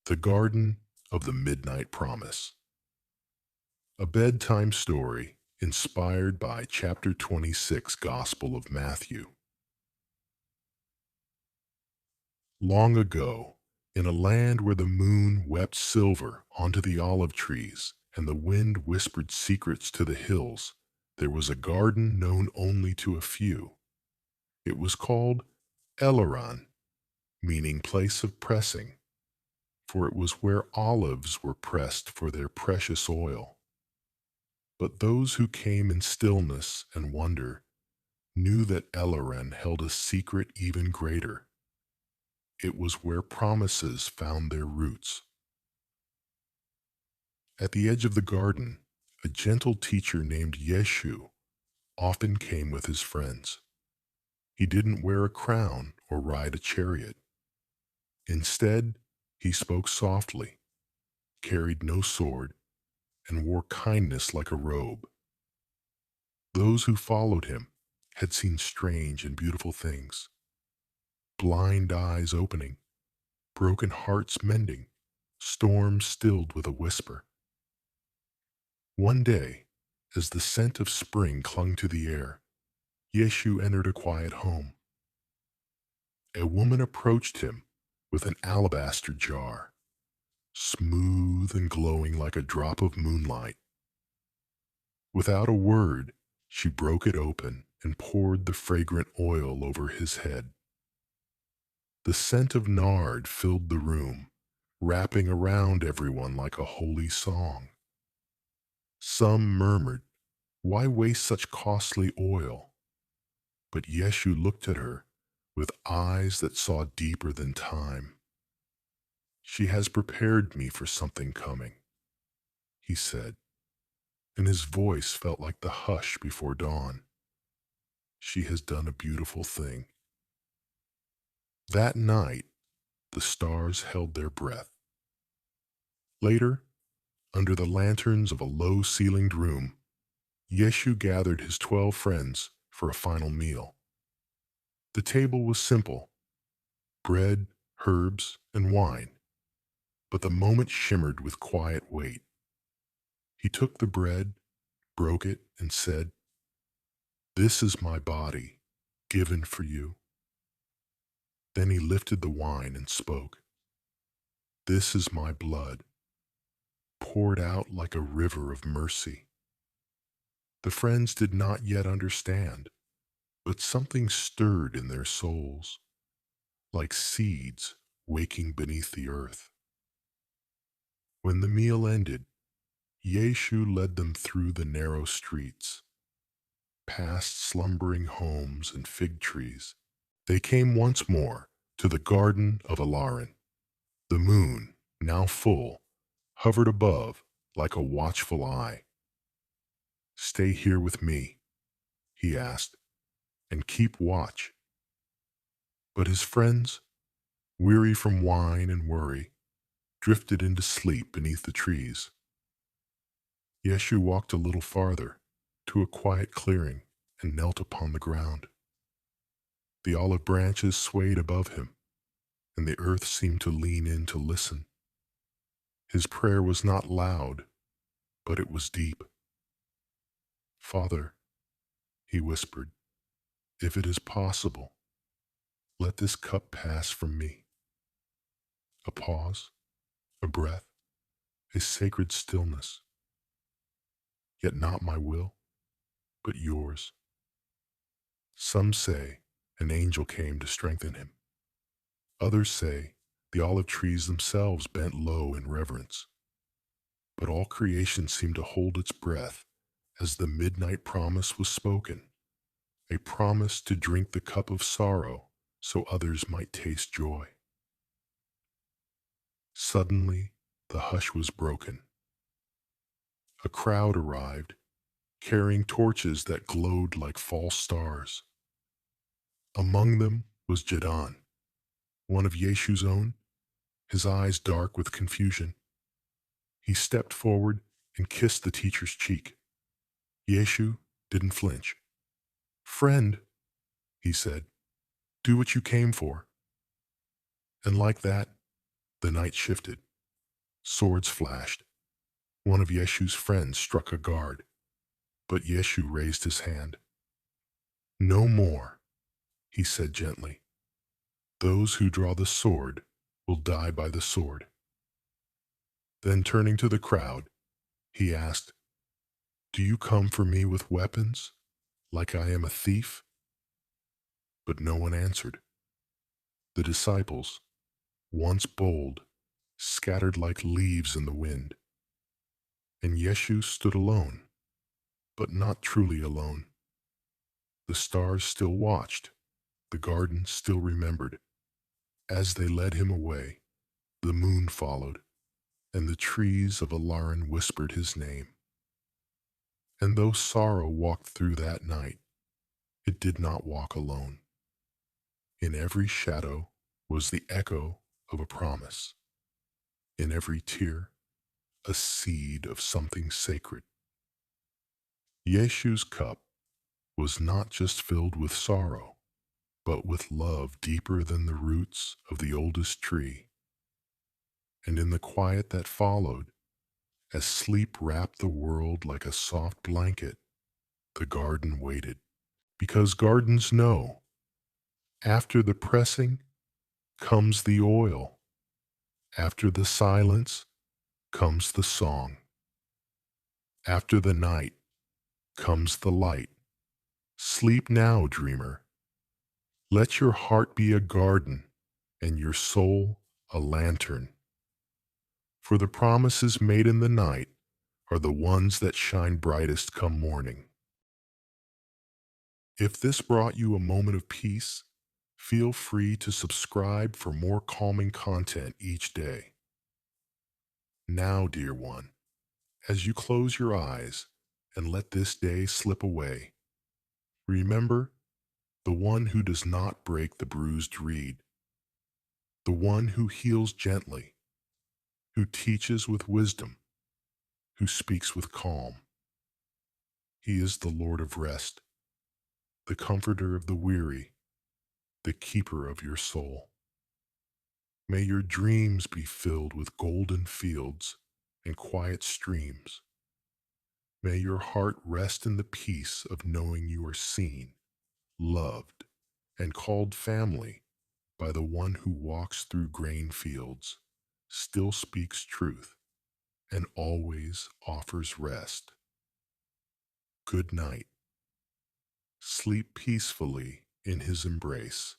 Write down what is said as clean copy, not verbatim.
The Garden of the Midnight Promise, a bedtime story inspired by chapter 26 Gospel of Matthew. Long ago, in a land where the moon wept silver onto the olive trees and the wind whispered secrets to the hills, there was a garden known only to a few. It was called Eleron, meaning place of pressing, for it was where olives were pressed for their precious oil. But those who came in stillness and wonder knew that Eleron held a secret even greater. It was where promises found their roots. At the edge of the garden, a gentle teacher named Yeshu often came with his friends. He didn't wear a crown or ride a chariot. Instead, he spoke softly, carried no sword, and wore kindness like a robe. Those who followed him had seen strange and beautiful things: blind eyes opening, broken hearts mending, storms stilled with a whisper. One day, as the scent of spring clung to the air, Yeshu entered a quiet home. A woman approached him with an alabaster jar, smooth and glowing like a drop of moonlight. Without a word, she broke it open and poured the fragrant oil over his head. The scent of nard filled the room, wrapping around everyone like a holy song. Some murmured, "Why waste such costly oil?" But Yeshu looked at her with eyes that saw deeper than time. "She has prepared me for something coming," he said, and his voice felt like the hush before dawn. "She has done a beautiful thing." That night, the stars held their breath. Later, under the lanterns of a low-ceilinged room, Yeshu gathered his 12 friends for a final meal. The table was simple: bread, herbs, and wine, but the moment shimmered with quiet weight. He took the bread, broke it, and said, "This is my body, given for you." Then he lifted the wine and spoke, "This is my blood, poured out like a river of mercy." The friends did not yet understand, but something stirred in their souls, like seeds waking beneath the earth. When the meal ended, Yeshu led them through the narrow streets, past slumbering homes and fig trees. They came once more to the Garden of Alarin. The moon, now full, hovered above like a watchful eye. "Stay here with me," he asked, "and keep watch." But his friends, weary from wine and worry, drifted into sleep beneath the trees. Yeshu walked a little farther, to a quiet clearing, and knelt upon the ground. The olive branches swayed above him, and the earth seemed to lean in to listen. His prayer was not loud, but it was deep. "Father," he whispered, "if it is possible, let this cup pass from me." A pause, a breath, a sacred stillness. "Yet not my will, but yours." Some say an angel came to strengthen him. Others say the olive trees themselves bent low in reverence. But all creation seemed to hold its breath as the midnight promise was spoken, a promise to drink the cup of sorrow so others might taste joy. Suddenly, the hush was broken. A crowd arrived, carrying torches that glowed like false stars. Among them was Jadan, one of Yeshu's own, his eyes dark with confusion. He stepped forward and kissed the teacher's cheek. Yeshu didn't flinch. "Friend," he said, "do what you came for." And like that, the night shifted. Swords flashed. One of Yeshu's friends struck a guard, but Yeshu raised his hand. "No more," he said gently. "Those who draw the sword will die by the sword." Then turning to the crowd, he asked, "Do you come for me with weapons, like I am a thief?" But no one answered. The disciples, once bold, scattered like leaves in the wind. And Yeshu stood alone, but not truly alone. The stars still watched, the garden still remembered. As they led him away, the moon followed, and the trees of Alarin whispered his name. And though sorrow walked through that night, it did not walk alone. In every shadow was the echo of a promise. In every tear, a seed of something sacred. Yeshu's cup was not just filled with sorrow, but with love deeper than the roots of the oldest tree. And in the quiet that followed, as sleep wrapped the world like a soft blanket, the garden waited. Because gardens know, after the pressing comes the oil. After the silence comes the song. After the night comes the light. Sleep now, dreamer. Let your heart be a garden and your soul a lantern. For the promises made in the night are the ones that shine brightest come morning. If this brought you a moment of peace, feel free to subscribe for more calming content each day. Now, dear one, as you close your eyes and let this day slip away, remember the one who does not break the bruised reed, the one who heals gently, who teaches with wisdom, who speaks with calm. He is the Lord of rest, the comforter of the weary, the keeper of your soul. May your dreams be filled with golden fields and quiet streams. May your heart rest in the peace of knowing you are seen, loved, and called family by the one who walks through grain fields, still speaks truth, and always offers rest. Good night. Sleep peacefully in his embrace.